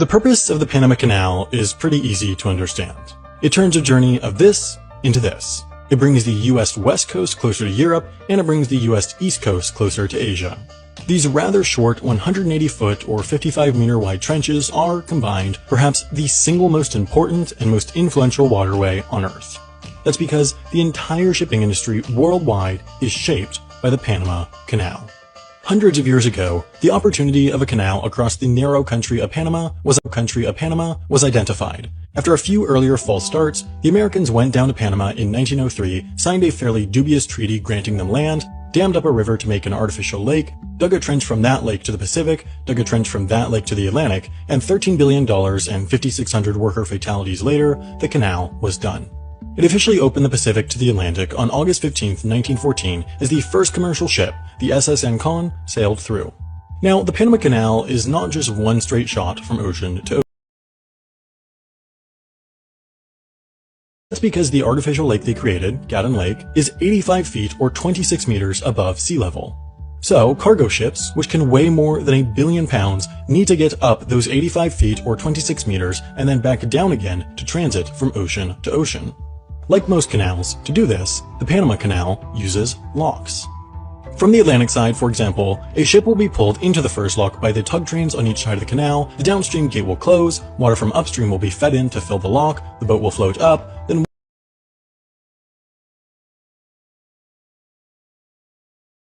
The purpose of the Panama Canal is pretty easy to understand. It turns a journey of this into this. It brings the US West Coast closer to Europe, and it brings the US East Coast closer to Asia. These rather short 180-foot or 55-meter wide trenches are, combined, perhaps the single most important and most influential waterway on Earth. That's because the entire shipping industry worldwide is shaped by the Panama Canal. Hundreds of years ago, the opportunity of a canal across the narrow country of Panama was identified. After a few earlier false starts, the Americans went down to Panama in 1903, signed a fairly dubious treaty granting them land, dammed up a river to make an artificial lake, dug a trench from that lake to the Pacific, dug a trench from that lake to the Atlantic, and $13 billion and 5,600 worker fatalities later, the canal was done. It officially opened the Pacific to the Atlantic on August 15, 1914, as the first commercial ship, the SS Ancon, sailed through. Now, the Panama Canal is not just one straight shot from ocean to ocean. That's because the artificial lake they created, Gatun Lake, is 85 feet or 26 meters above sea level. So, cargo ships, which can weigh more than 1 billion pounds, need to get up those 85 feet or 26 meters and then back down again to transit from ocean to ocean. Like most canals, to do this, the Panama Canal uses locks. From the Atlantic side, for example, a ship will be pulled into the first lock by the tug trains on each side of the canal, the downstream gate will close, water from upstream will be fed in to fill the lock, the boat will float up,